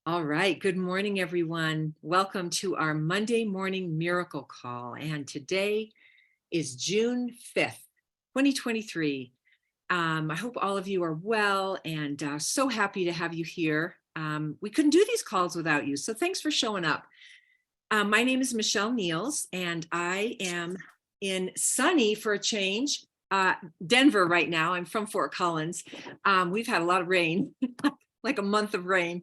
All right. Good morning, everyone. Welcome to our Monday morning miracle call. And today is June 5th, 2023. I hope all of you are well and so happy to have you here. We couldn't do these calls without you. So thanks for showing up. My name is Michelle Niels, and I am in sunny, for a change, Denver right now. I'm from Fort Collins. We've had a lot of rain. Like a month of rain.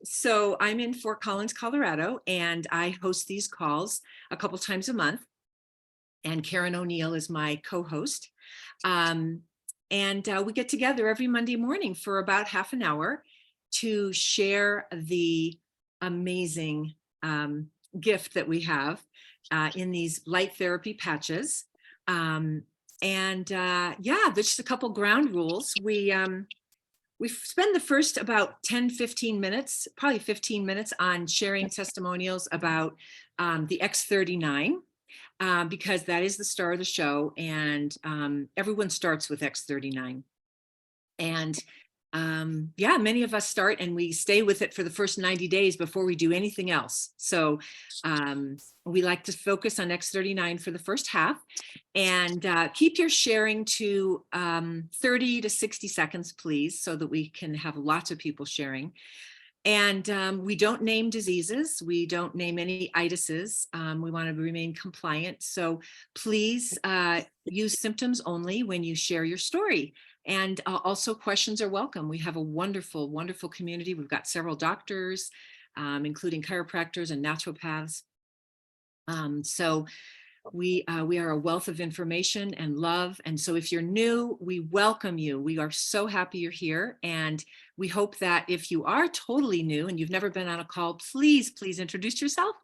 So I'm in Fort Collins, Colorado, and I host these calls a couple times a month. And Karen O'Neill is my co-host. And we get together every Monday morning for about half an hour to share the amazing gift that we have in these light therapy patches. Yeah, there's just a couple ground rules. We spend the first about 10, 15 minutes, probably 15 minutes on sharing testimonials about the X39, because that is the star of the show, and everyone starts with X39. And yeah, many of us start and we stay with it for the first 90 days before we do anything else. So we like to focus on X39 for the first half, and keep your sharing to 30 to 60 seconds, please, so that we can have lots of people sharing. And we don't name diseases. We don't name any itises. We want to remain compliant. So please use symptoms only when you share your story. And also questions are welcome. We have a wonderful, wonderful community. We've got several doctors, including chiropractors and naturopaths. So we are a wealth of information and love. And so if you're new, we welcome you. We are so happy you're here. And we hope that if you are totally new and you've never been on a call, please introduce yourself.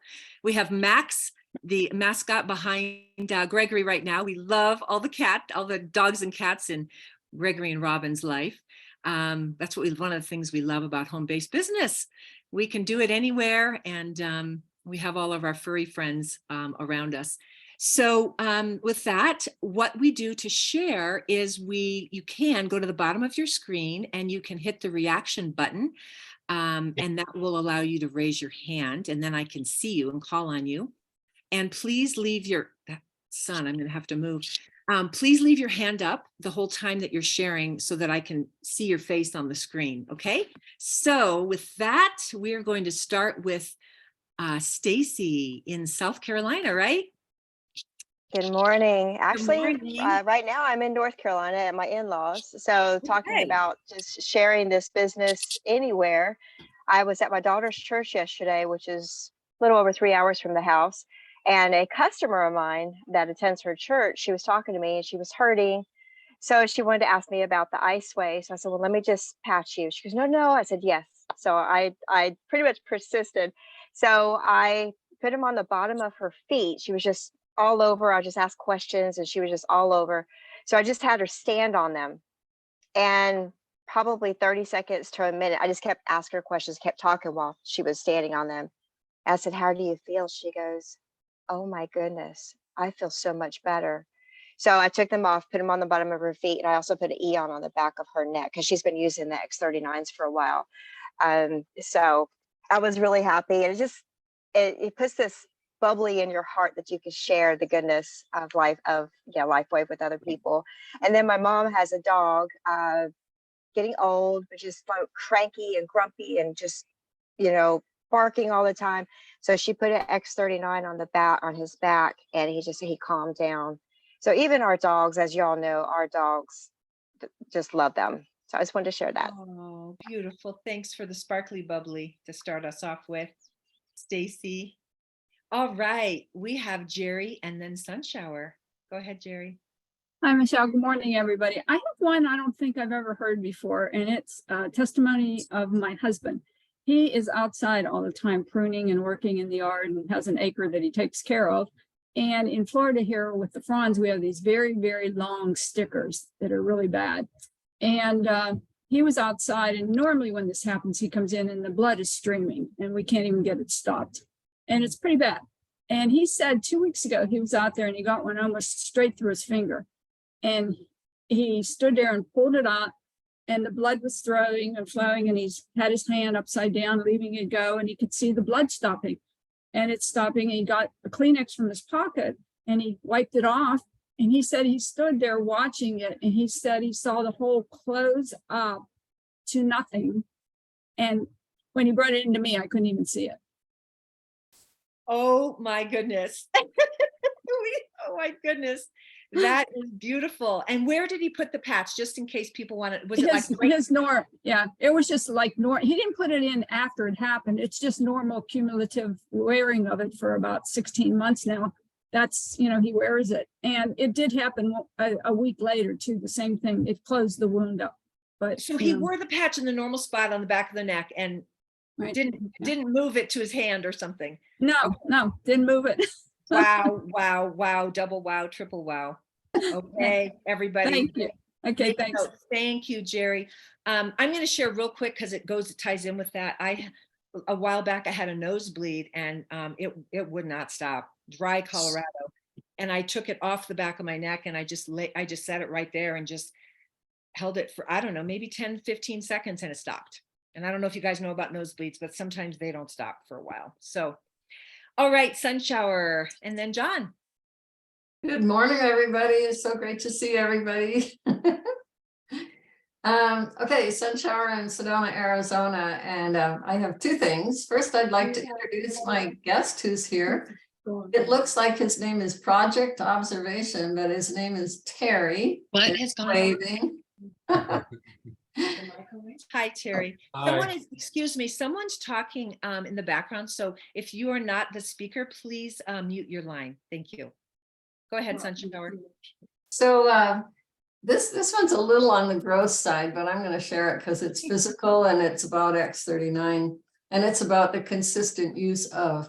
We have Max, the mascot behind Gregory right now. We love all the dogs and cats in Gregory and Robin's life. That's one of the things we love about home-based business. We can do it anywhere, and we have all of our furry friends around us. So with that, what we do to share is you can go to the bottom of your screen and you can hit the reaction button, and that will allow you to raise your hand, and then I can see you and call on you. And please leave I'm going to have to move. Please leave your hand up the whole time that you're sharing so that I can see your face on the screen. Okay. So with that, we are going to start with Stacy in South Carolina, right? Good morning. Actually, morning. right now I'm in North Carolina at my in-laws. So talking about just sharing this business anywhere, I was at my daughter's church yesterday, which is a little over 3 hours from the house. And a customer of mine that attends her church, she was talking to me and she was hurting. So she wanted to ask me about the Iceway. So I said, well, let me just patch you. She goes, no. I said, yes. So I pretty much persisted. So I put him on the bottom of her feet. She was just all over. I just asked questions and she was just all over. So I just had her stand on them. And probably 30 seconds to a minute, I just kept asking her questions, kept talking while she was standing on them. I said, how do you feel? She goes, oh my goodness, I feel so much better. So I took them off, put them on the bottom of her feet, and I also put an Eon on the back of her neck because she's been using the X39s for a while. So I was really happy. And it puts this bubbly in your heart that you can share the goodness of life, of LifeWave with other people. And then my mom has a dog, getting old, but just like cranky and grumpy and just, barking all the time. So she put an X39 on his back, and he calmed down. So even our dogs, as y'all know, our dogs just love them. So I just wanted to share that. Oh, beautiful. Thanks for the sparkly bubbly to start us off with, Stacy. All right, we have Jerry and then Sunshower. Go ahead, Jerry. Hi, Michelle. Good morning, everybody. I have one I don't think I've ever heard before, and it's a testimony of my husband. He is outside all the time pruning and working in the yard and has an acre that he takes care of. And in Florida here with the fronds, we have these very, very long stickers that are really bad. And he was outside, and normally when this happens, he comes in and the blood is streaming and we can't even get it stopped. And it's pretty bad. And he said 2 weeks ago, he was out there and he got one almost straight through his finger. And he stood there and pulled it out and the blood was flowing and flowing, and he's had his hand upside down, leaving it go, and he could see the blood stopping, and it's stopping. And he got a Kleenex from his pocket and he wiped it off. And he said he stood there watching it, and he said he saw the hole close up to nothing. And when he brought it into me, I couldn't even see it. Oh my goodness. Oh my goodness. That is beautiful. And where did he put the patch? Just in case people want it. Was it yeah, it was just like he didn't put it in after it happened. It's just normal cumulative wearing of it for about 16 months now. That's, he wears it. And it did happen a week later too, the same thing. It closed the wound up. But so he wore the patch in the normal spot on the back of the neck and didn't move it to his hand or something. No, didn't move it. Wow, double wow, triple wow. Okay, everybody. Thank you. Okay, thanks. Thank you, Jerry. I'm going to share real quick because it ties in with that. A while back I had a nosebleed and it would not stop. Dry Colorado, and I took it off the back of my neck and I just set it right there and just held it for, I don't know, maybe 10-15 seconds, and it stopped. And I don't know if you guys know about nosebleeds, but sometimes they don't stop for a while. So, all right, Sun Shower, and then John. Good morning, everybody. It's so great to see everybody. Okay, Sun Shower in Sedona, Arizona, and I have two things. First, I'd like to introduce my guest who's here. It looks like his name is Project Observation, but his name is Terry. What has gone waving? Hi, Terry. Excuse me, someone's talking in the background. So if you are not the speaker, please mute your line. Thank you. Go ahead, Sunshine Shower. So this one's a little on the gross side, but I'm going to share it because it's physical and it's about X39 and it's about the consistent use of.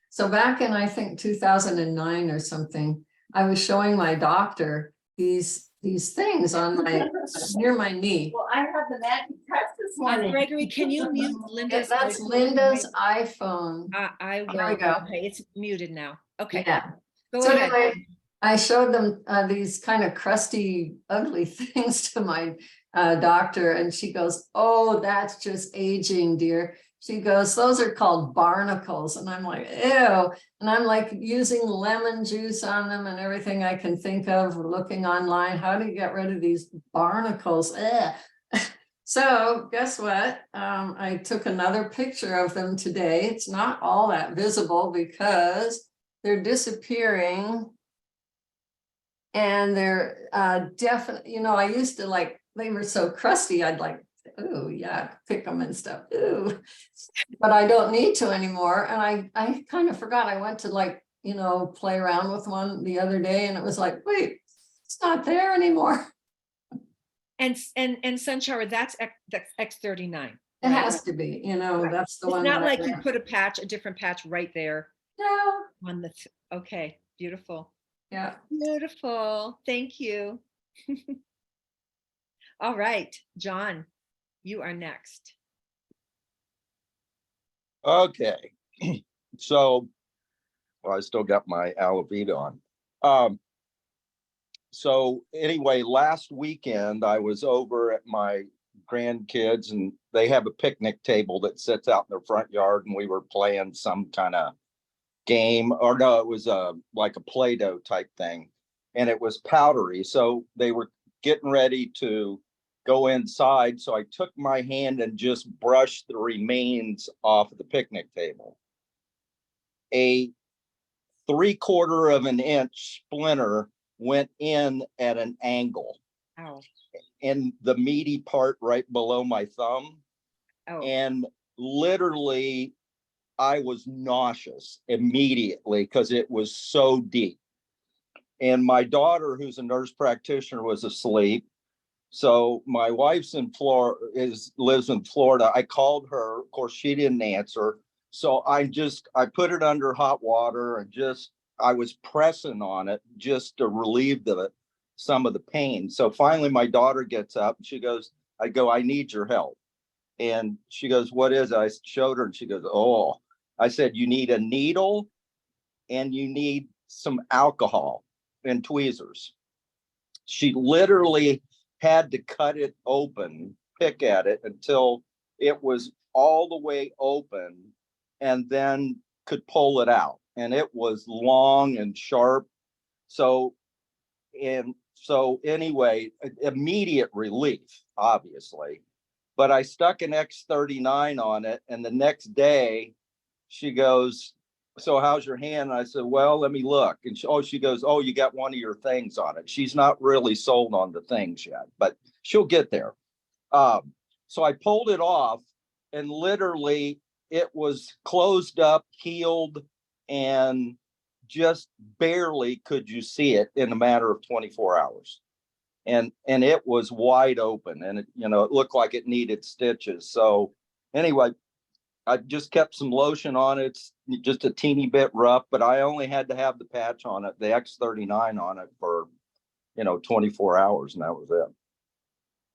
So back in, I think, 2009 or something, I was showing my doctor these things on my near my knee. Well, I have the magic touch this morning. Gregory, can you mute Linda's? That's Linda's iPhone. I will. There we go. Okay, it's muted now. Okay. Yeah. Go So ahead. anyway, I showed them these kind of crusty, ugly things to my doctor, and she goes, "Oh, that's just aging, dear." She goes, "Those are called barnacles." And I'm like, ew. And I'm like using lemon juice on them and everything I can think of, looking online. How do you get rid of these barnacles? So guess what? I took another picture of them today. It's not all that visible because they're disappearing. And they're definitely, I used to like, they were so crusty. I'd like, oh yeah, pick them and stuff. Ooh. But I don't need to anymore. And I kind of forgot. I went to like, play around with one the other day, and it was like, wait, it's not there anymore. And Sun Shower, that's X39. It has to be, Right. That's the It's one. not like you put a different patch right there. No. On the, okay, beautiful. Yeah. Beautiful. Thank you. All right, John, you are next. Okay. So, well, I still got my Alavita on. So anyway, last weekend I was over at my grandkids, and they have a picnic table that sits out in their front yard, and we were playing some kind of game, or no, it was like a Play-Doh type thing, and it was powdery. So they were getting ready to go inside. So I took my hand and just brushed the remains off of the picnic table. A 3/4 of an inch splinter went in at an angle. Ow. In the meaty part right below my thumb. Oh. And literally I was nauseous immediately because it was so deep. And my daughter, who's a nurse practitioner, was asleep. So my wife's in Florida, lives in Florida. I called her. Of course, she didn't answer. So I put it under hot water and I was pressing on it just to relieve some of the pain. So finally my daughter gets up and she goes, I need your help. And she goes, what is it? I showed her and she goes, oh. I said, you need a needle and you need some alcohol and tweezers. She literally had to cut it open pick at it until it was all the way open and then could pull it out. And it was long and sharp. So anyway, immediate relief, obviously. But I stuck an X39 on it, and the next day she goes, "So how's your hand?" And I said, "Well, let me look." And she goes, "Oh, you got one of your things on it." She's not really sold on the things yet, but she'll get there. So I pulled it off, and literally it was closed up, healed, and just barely could you see it in a matter of 24 hours. And it was wide open, and it looked like it needed stitches. So anyway, I just kept some lotion on it. It's just a teeny bit rough, but I only had to have the patch on it, the X39 on it for 24 hours, and that was it.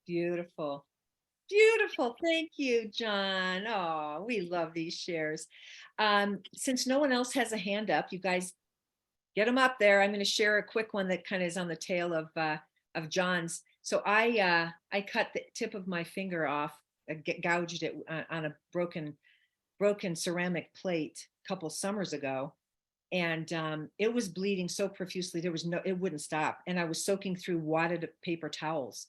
Beautiful. Beautiful. Thank you, John. Oh, we love these shares. Since no one else has a hand up, you guys get them up there. I'm going to share a quick one that kind of is on the tail of John's. So I cut the tip of my finger off, gouged it on a broken ceramic plate a couple summers ago. And it was bleeding so profusely, it wouldn't stop. And I was soaking through wadded paper towels.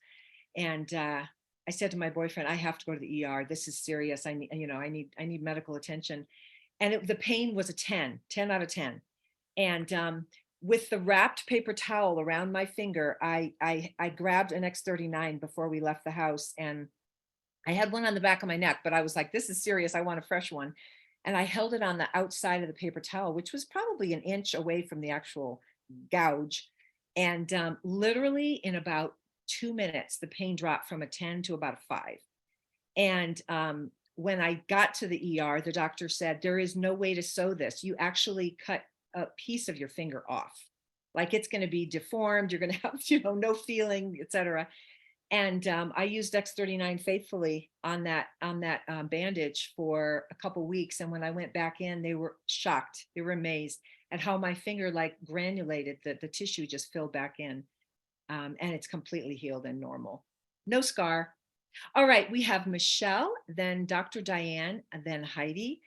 And I said to my boyfriend, "I have to go to the ER. This is serious. I need medical attention." And the pain was a 10 out of 10. And with the wrapped paper towel around my finger, I grabbed an X39 before we left the house. And I had one on the back of my neck, but I was like, "This is serious. I want a fresh one." And I held it on the outside of the paper towel, which was probably an inch away from the actual gouge. And literally in about 2 minutes, the pain dropped from a 10 to about a 5. And when I got to the ER, the doctor said, "There is no way to sew this. You actually cut a piece of your finger off. Like, it's going to be deformed. You're going to have, no feeling, etc." And I used X39 faithfully on that bandage for a couple weeks. And when I went back in, they were shocked. They were amazed at how my finger granulated, the tissue just filled back in. And it's completely healed and normal. No scar. All right, we have Michelle, then Dr. Diane, and then Heidi,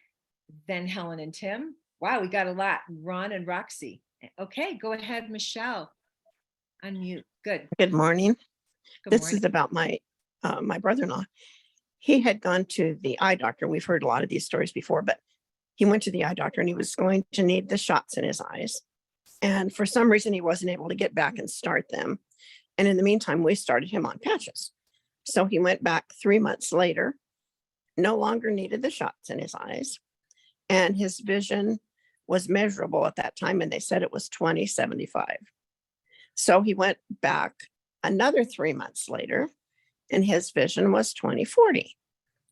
then Helen and Tim. Wow, we got a lot. Ron and Roxy. Okay, go ahead, Michelle. Unmute. Good. Good morning. Good This morning. is about my brother-in-law. He had gone to the eye doctor. We've heard a lot of these stories before, but he went to the eye doctor and he was going to need the shots in his eyes. And for some reason, he wasn't able to get back and start them. And in the meantime, we started him on patches. So he went back 3 months later, no longer needed the shots in his eyes. And his vision was measurable at that time. And they said it was 20/75. So he went back another 3 months later, and his vision was 20/40.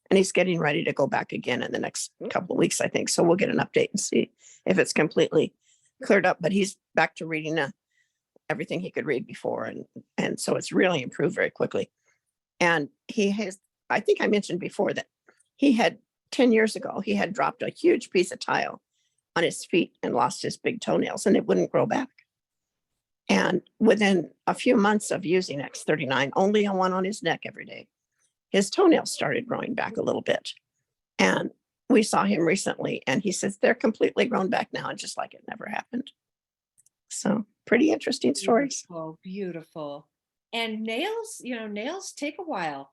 And he's getting ready to go back again in the next couple of weeks, I think. So we'll get an update and see if it's completely cleared up. But he's back to reading everything he could read before. And so it's really improved very quickly. And he has, I think I mentioned before that he had 10 years ago, he had dropped a huge piece of tile on his feet and lost his big toenails, and it wouldn't grow back. And within a few months of using X39, only one on his neck every day, his toenails started growing back a little bit. And we saw him recently, and he says they're completely grown back now, just like it never happened. So pretty interesting stories. Beautiful, beautiful. And nails, nails take a while,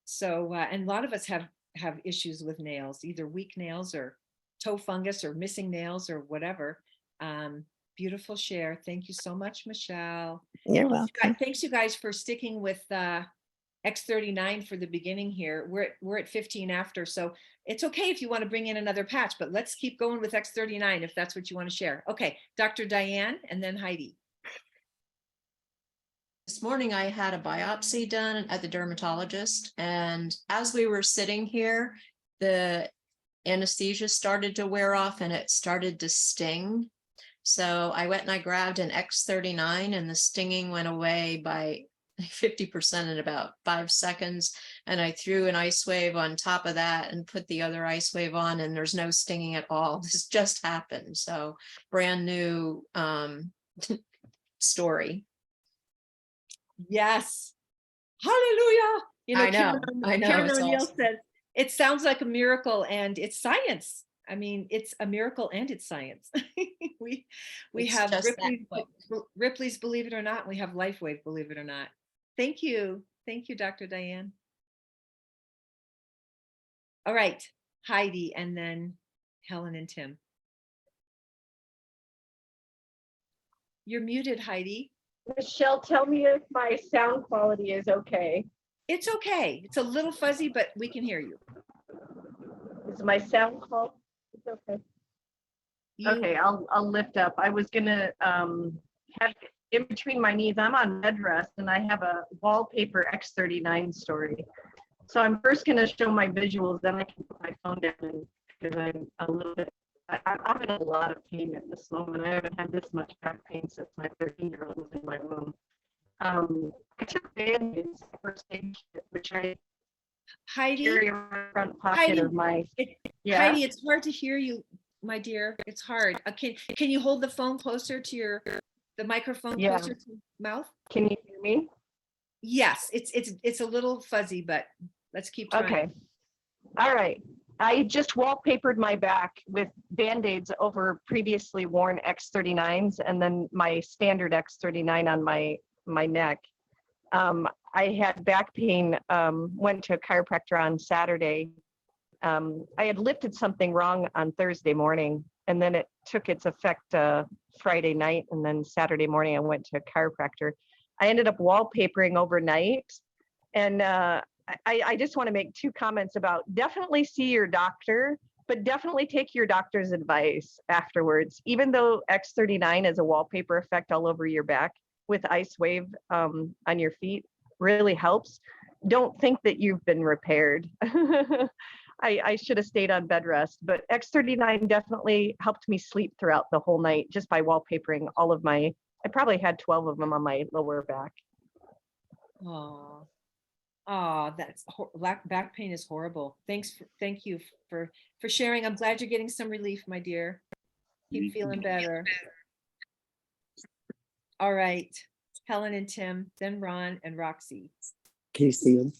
So, and a lot of us have issues with nails, either weak nails or toe fungus or missing nails or whatever. Beautiful share. Thank you so much, Michelle. You're welcome. Thanks, you guys, for sticking with X39 for the beginning here. We're at 15 after, so it's okay if you want to bring in another patch, but let's keep going with X39 if that's what you want to share. Okay, Dr. Diane and then Heidi. This morning I had a biopsy done at the dermatologist, and as we were sitting here, the anesthesia started to wear off and it started to sting. So I went and I grabbed an X39 and the stinging went away by 50% in about 5 seconds. And I threw an ice wave on top of that and put the other ice wave on, and there's no stinging at all. This just happened. So brand new story. Yes. hallelujah. Karen it's O'Neill awesome. says, it sounds like a miracle and it's science. I mean, it's a miracle and it's science. we It's have just that quick. Ripley's Believe It or Not. We have LifeWave Believe It or Not. Thank you. Thank you, Dr. Diane. All right, Heidi, and then Helen and Tim. You're muted, Heidi. Michelle, tell me if my sound quality is okay. It's okay. It's a little fuzzy, but we can hear you. Is my sound quality okay? Okay, I'll lift up. I was gonna have in between my knees. I'm on bed rest and I have a wallpaper X39 story. So I'm first gonna show my visuals, then I can put my phone down because I'm a little bit. I'm in a lot of pain at this moment. I haven't had this much back pain since my 13-year-old was in my womb. I took Band-Aids, first aid kit, which I Heidi, carry in my front pocket Heidi, of my. Yeah. Heidi, it's hard to hear you, my dear. It's hard. Can you hold the phone closer to the microphone closer to your mouth? Can you hear me? Yes, it's a little fuzzy, but let's keep trying. Okay. All right. I just wallpapered my back with Band-Aids over previously worn X39s and then my standard X39 on my neck. I had back pain, went to a chiropractor on Saturday. I had lifted something wrong on Thursday morning and then it took its effect Friday night, and then Saturday morning I went to a chiropractor. I ended up wallpapering overnight, and I just want to make two comments about definitely see your doctor, but definitely take your doctor's advice afterwards. Even though X39 is a wallpaper effect all over your back with Ice Wave on your feet really helps, don't think that you've been repaired. I should have stayed on bed rest, but X39 definitely helped me sleep throughout the whole night just by wallpapering all of I probably had 12 of them on my lower back. Oh, that's back pain is horrible. Thank you for sharing. I'm glad you're getting some relief, my dear. Keep feeling better. All right, Helen and Tim, then Ron and Roxy. Can you see him?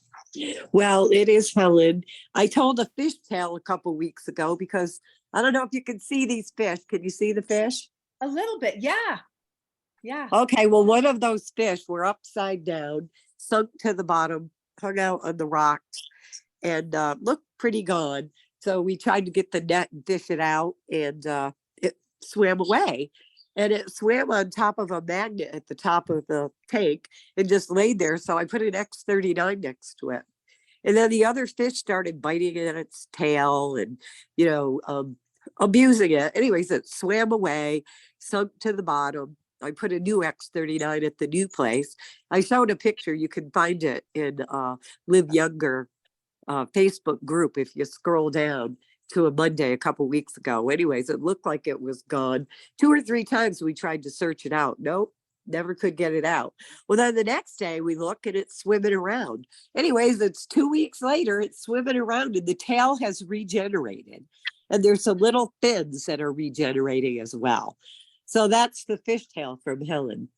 Well, it is Helen. I told a fish tale a couple weeks ago because I don't know if you can see these fish. Can you see the fish? A little bit, yeah. Yeah. Okay, well, one of those fish were upside down, sunk to the bottom, hung out on the rocks, and looked pretty gone. So we tried to get the net and fish it out, and it swam away. And it swam on top of a magnet at the top of the tank and just laid there. So I put an X39 next to it. And then the other fish started biting at its tail and, abusing it. Anyways, it swam away, sunk to the bottom. I put a new X39 at the new place. I showed a picture. You can find it in Live Younger Facebook group if you scroll down to a Monday a couple weeks ago. Anyways, it looked like it was gone. 2 or 3 times we tried to search it out. Nope, never could get it out. Well, then the next day we look and it's swimming around. Anyways, it's 2 weeks later, it's swimming around and the tail has regenerated. And there's some little fins that are regenerating as well. So that's the fish tale from Helen.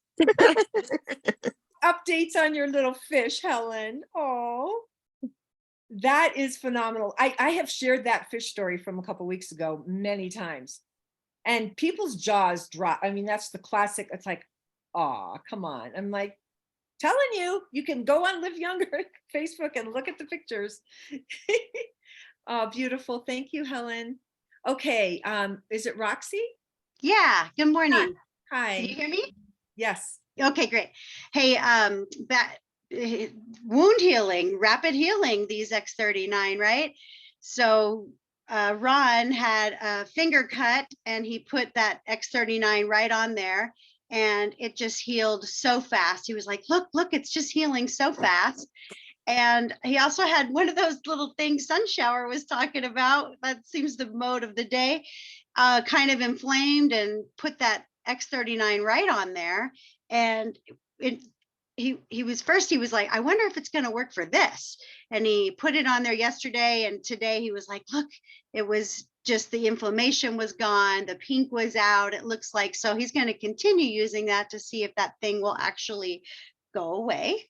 Updates on your little fish, Helen. Oh, that is phenomenal. I have shared that fish story from a couple weeks ago many times. And people's jaws drop. I mean, that's the classic. It's like, oh, come on. I'm like, telling you, you can go on Live Younger Facebook and look at the pictures. Oh, beautiful. Thank you, Helen. Okay. Is it Roxy? Yeah, good morning. Hi. Can you hear me? Yes. Okay, great. Hey, wound healing, rapid healing, these X39, right? So Ron had a finger cut and he put that X39 right on there and it just healed so fast. He was like, look, it's just healing so fast. And he also had one of those little things Sunshower was talking about. That seems the mode of the day. Kind of inflamed and put that X39 right on there. And he was like, I wonder if it's going to work for this. And he put it on there yesterday. And today he was like, look, it was just the inflammation was gone. The pink was out. It looks like, so he's going to continue using that to see if that thing will actually go away.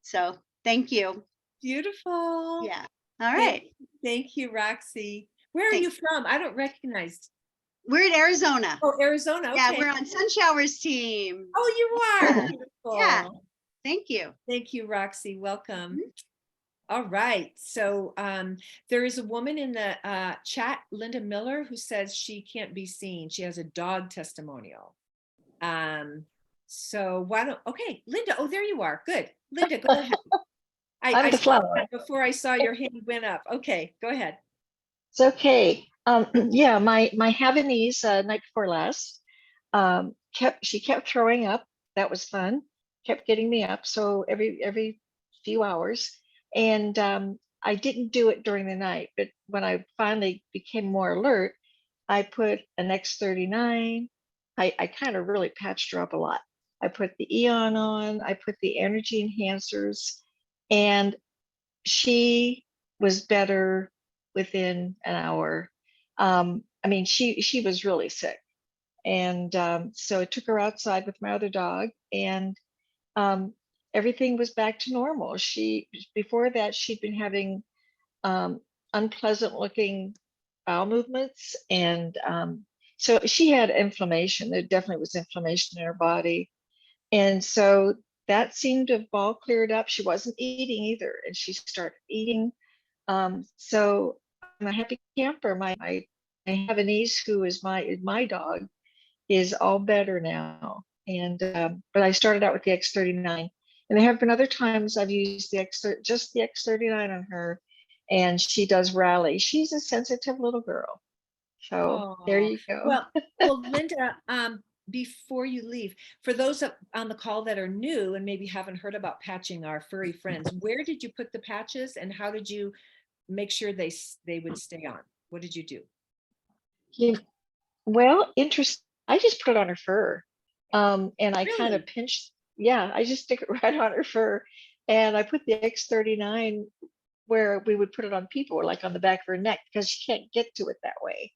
So thank you. Beautiful. Yeah. All Thank- right. Thank you, Roxy. Where are Thank- you from? I don't recognize. We're in Arizona. Oh, Arizona. Yeah, Okay. we're on Sun Showers team. Oh, you are. Beautiful. Yeah. Thank you. Thank you, Roxy. Welcome. Mhm. All right. So there is a woman in the chat, Linda Miller, who says she can't be seen. She has a dog testimonial. So why don't, okay, Linda, oh, there you are. Good. Linda, go ahead. I the saw flower. that before I saw your hand went up. Okay, go ahead. It's okay. Yeah, my Havanese night before last she kept throwing up. That was fun. Kept getting me up. So every few hours, and I didn't do it during the night. But when I finally became more alert, I put an X39. I kind of really patched her up a lot. I put the Eon on. I put the energy enhancers, and she was better within an hour. I mean, she was really sick. And so I took her outside with my other dog, and everything was back to normal. Before that, she'd been having unpleasant looking bowel movements. And so she had inflammation. There definitely was inflammation in her body. And so that seemed to have all cleared up. She wasn't eating either, and she started eating. So I'm a happy camper. I have a niece who is my dog, is all better now. And but I started out with the X39, and there have been other times I've used just the X39 on her, and she does rally. She's a sensitive little girl. So there you go. Well, Linda, before you leave, for those on the call that are new and maybe haven't heard about patching our furry friends, where did you put the patches, and how did you make sure they would stay on? What did you do? Well, interesting. I just put it on her fur. And I kind Really? of pinched, yeah, I just stick it right on her fur. And I put the X39 where we would put it on people, like on the back of her neck, because she can't get to it that way.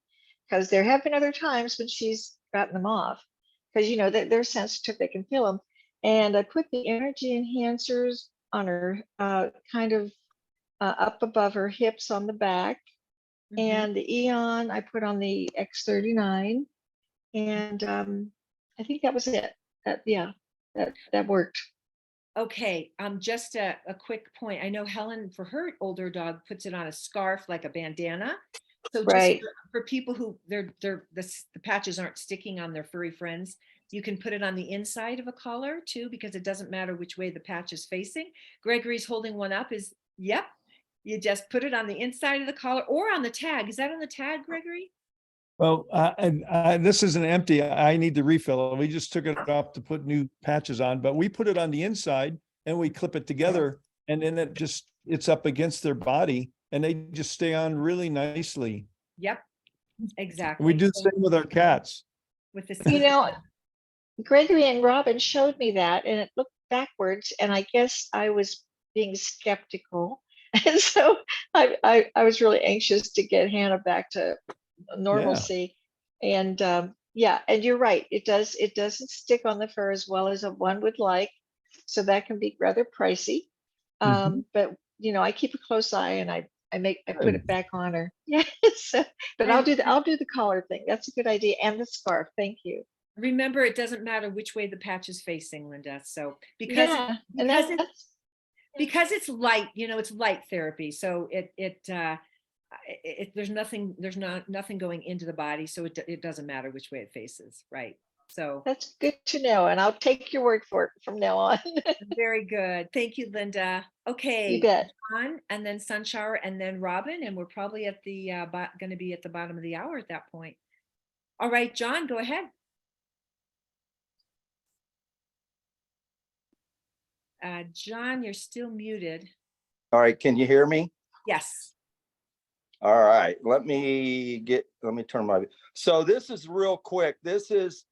Because there have been other times when she's gotten them off, because they're sensitive, they can feel them. And I put the energy enhancers on her, kind of up above her hips on the back. And the Eon I put on the X39, and I think that was it. That worked. Okay, just a quick point. I know Helen, for her older dog, puts it on a scarf like a bandana. So just Right. for people who the patches aren't sticking on their furry friends, you can put it on the inside of a collar too, because it doesn't matter which way the patch is facing. Gregory's holding one up. Yep. You just put it on the inside of the collar or on the tag. Is that on the tag, Gregory? Well, this isn't empty. I need to refill it. We just took it off to put new patches on, but we put it on the inside and we clip it together, and then it's up against their body, and they just stay on really nicely. Yep, exactly. We do the same with our cats. With the Gregory and Robin showed me that, and it looked backwards, and I guess I was being skeptical. And so I was really anxious to get Hannah back to normalcy. Yeah. And and you're right, it doesn't stick on the fur as well as one would like, so that can be rather pricey. But I keep a close eye, and I put it back on her. Yeah. So, but I'll do the collar thing. That's a good idea. And the scarf. Thank you. Remember, it doesn't matter which way the patch is facing, Linda. So because it's light, it's light therapy. So there's nothing going into the body. So it doesn't matter which way it faces. Right. So that's good to know. And I'll take your word for it from now on. Very good. Thank you, Linda. Okay. You bet. John, and then Sunshower, and then Robin. And we're probably at the going to be at the bottom of the hour at that point. All right, John, go ahead. John, you're still muted. All right, can you hear me? Yes. All right, let me turn my, so this is real quick. This is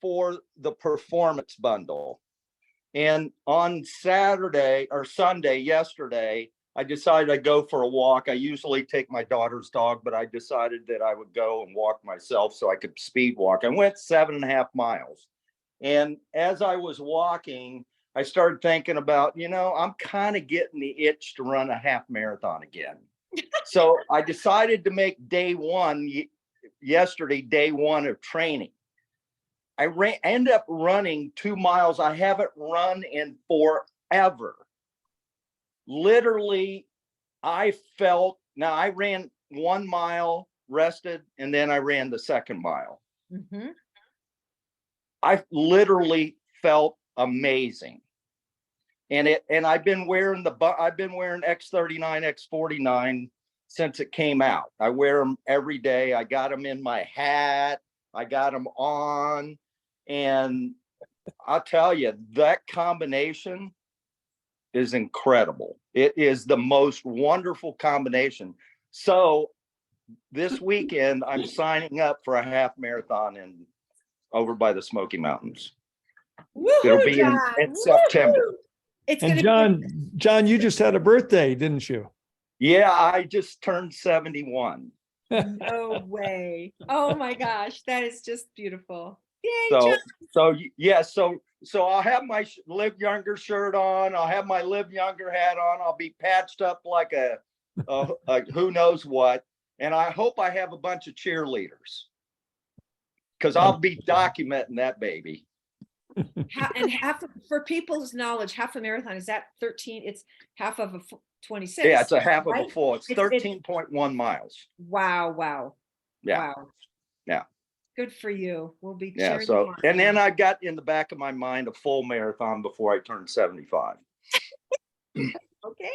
for the performance bundle. And on Saturday or Sunday, yesterday, I decided I'd go for a walk. I usually take my daughter's dog, but I decided that I would go and walk myself so I could speed walk. I went 7.5 miles. And as I was walking, I started thinking about, I'm kind of getting the itch to run a half marathon again. So I decided to make day one, yesterday, day one of training. I ended up running 2 miles. I haven't run in forever. Literally, I ran 1 mile, rested, and then I ran the second mile. Mm-hmm. I literally felt amazing. And I've been wearing X39, X49 since it came out. I wear them every day. I got them in my hat. I got them on. And I'll tell you, that combination is incredible. It is the most wonderful combination. So this weekend, I'm signing up for a half marathon over by the Smoky Mountains. It'll be in September. It's And gonna John, you just had a birthday, didn't you? Yeah, I just turned 71. No way. Oh my gosh, that is just beautiful. Yay, So, John. so I'll have my Live Younger shirt on. I'll have my Live Younger hat on. I'll be patched up like a who knows what. And I hope I have a bunch of cheerleaders, because I'll be documenting that baby. For people's knowledge, half a marathon, is that 13? It's half of a 26. Yeah, it's a half right? of a full. It's 13.1 miles. Wow. Yeah. Wow. Yeah. Good for you. We'll be Yeah. cheering So, you on. and then I got in the back of my mind a full marathon before I turned 75. Okay.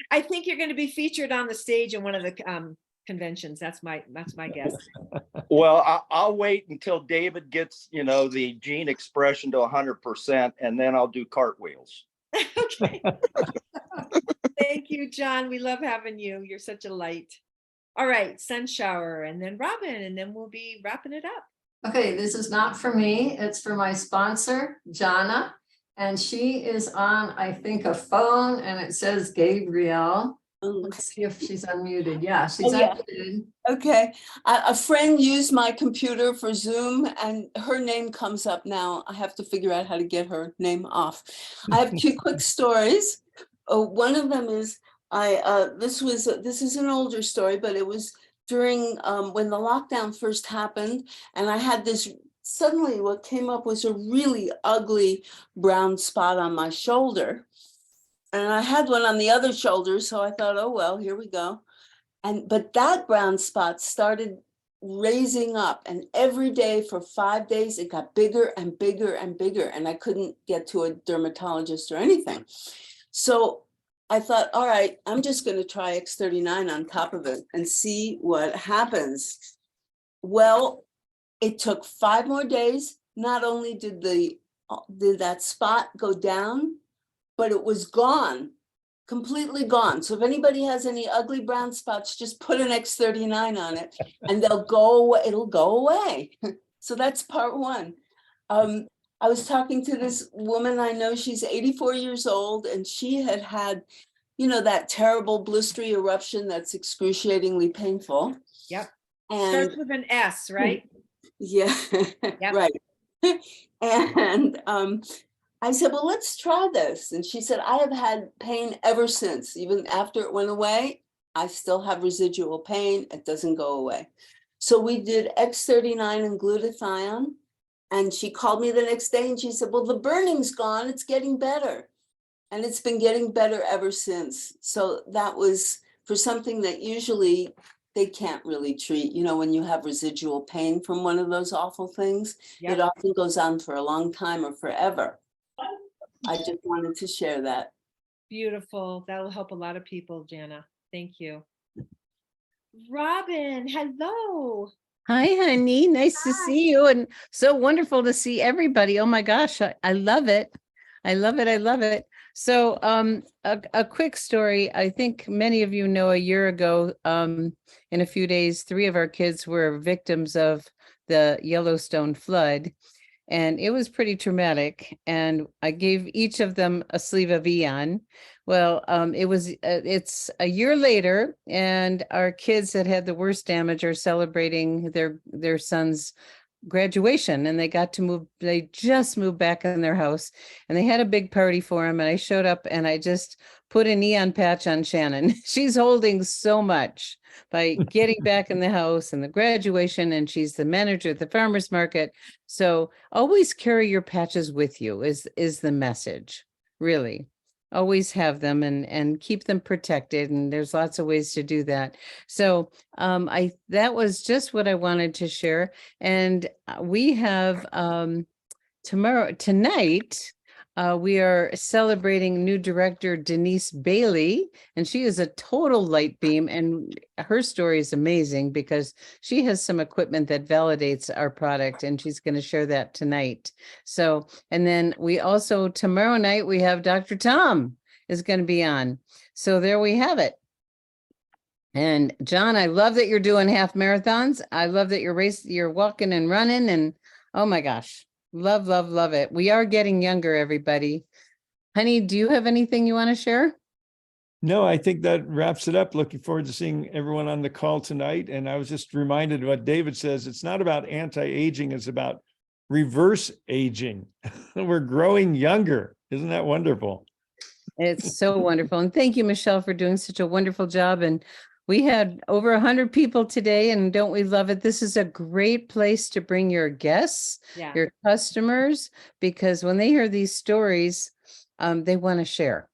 I think you're going to be featured on the stage in one of the conventions. That's my guess. Well, I'll wait until David gets, the gene expression to 100%, and then I'll do cartwheels. Okay. Thank you, John. We love having you. You're such a light. All right, Sun Shower, and then Robin, and then we'll be wrapping it up. Okay, this is not for me. It's for my sponsor, Jana. And she is on, I think, a phone, and it says Gabrielle. Let's see if she's unmuted. Yeah, she's unmuted. Okay, a friend used my computer for Zoom and her name comes up now. I have to figure out how to get her name off. I have two quick stories. One of them is this is an older story, but it was during when the lockdown first happened, and I had this. Suddenly what came up was a really ugly brown spot on my shoulder. And I had one on the other shoulder, so I thought, oh, well, here we go. But that brown spot started raising up, and every day for 5 days, it got bigger and bigger and bigger, and I couldn't get to a dermatologist or anything. So I thought, all right, I'm just going to try X39 on top of it and see what happens. Well, it took 5 more days. Not only did that spot go down, but it was gone, completely gone. So if anybody has any ugly brown spots, just put an X39 on it and they'll go away. It'll go away. So that's part one. I was talking to this woman I know, she's 84 years old, and she had, that terrible blistery eruption that's excruciating painful. Yep. And starts with an S, right? Yeah, Yep. Right. And I said, well, let's try this. And she said, I have had pain ever since. Even after it went away, I still have residual pain. It doesn't go away. So we did X39 and glutathione. And she called me the next day and she said, well, the burning's gone. It's getting better. And it's been getting better ever since. So that was for something that usually they can't really treat, when you have residual pain from one of those awful things. Yep. It often goes on for a long time or forever. I just wanted to share that. Beautiful. That'll help a lot of people, Jana. Thank you. Robin, hello. Hi, honey. Nice to see you, and so wonderful to see everybody. Oh my gosh, I love it. I love it. I love it. So a quick story. I think many of you know a year ago, in a few days, 3 of our kids were victims of the Yellowstone flood. And it was pretty traumatic. And I gave each of them a sleeve of Eon. Well, it's a year later, and our kids that had the worst damage are celebrating their son's graduation, and they got to move, they just moved back in their house, and they had a big party for him, and I showed up and I just put a neon patch on Shannon. She's holding so much by getting back in the house and the graduation, and she's the manager at the farmer's market. So always carry your patches with you is the message, really. Always have them and keep them protected, and there's lots of ways to do that. So that was just what I wanted to share. And we have tonight we are celebrating new director Denise Bailey, and she is a total light beam, and her story is amazing because she has some equipment that validates our product, and she's going to share that tonight. So, and then we also, tomorrow night, we have Dr. Tom is going to be on. So there we have it. And John, I love that you're doing half marathons. I love that you're walking and running, and oh my gosh. Love, love, love it. We are getting younger, everybody. Honey, do you have anything you want to share? No, I think that wraps it up. Looking forward to seeing everyone on the call tonight. And I was just reminded of what David says. It's not about anti-aging, it's about reverse aging. We're growing younger. Isn't that wonderful? It's so wonderful. And thank you, Michelle, for doing such a wonderful job. And we had over 100 people today, and don't we love it? This is a great place to bring your guests, your customers, because when they hear these stories, they want to share.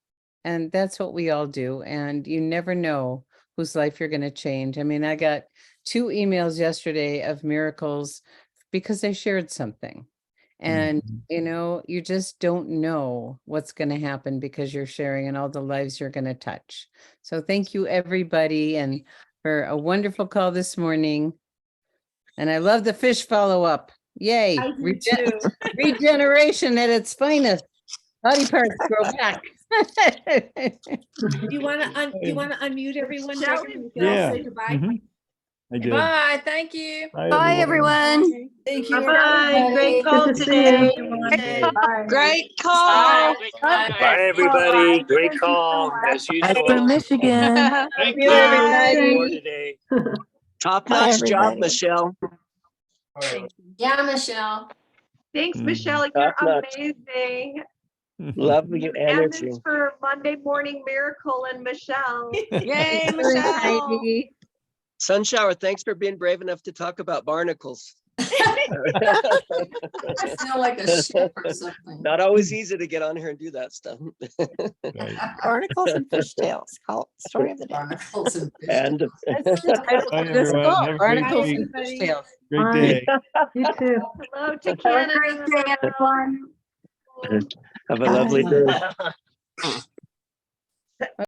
And that's what we all do. And you never know whose life you're going to change. I mean, I got 2 emails yesterday of miracles because they shared something. And, you know, you just don't know what's going to happen because you're sharing and all the lives you're going to touch. So thank you, everybody, and for a wonderful call this morning. And I love the fish follow-up. Yay. Regeneration at its finest. Body parts grow back. Do you want to unmute everyone? Yeah. Say goodbye. I did. Bye, thank you. Bye, everyone. Thank you. Bye. Great call today. Great call. Bye, everybody. Great call, as usual. Michigan. Thank you, everybody. for today. Top-notch job, everybody. Michelle. Yeah, Michelle. Thanks, Mm. Michelle. You're Top-notch. amazing. Love your And energy. this for Monday Morning Miracle and Michelle. Yay, Thanks, Michelle. Heidi. Sunshower, thanks for being brave enough to talk about barnacles. I feel like a ship or something. Not always easy to get on here and do that stuff. Right. Barnacles and fishtails. Call it story of the day. Barnacles and fish. And Bye, everyone. Have a great Barnacles week. and fishtails. Great day. You too. Hello to Canada. have a lovely day.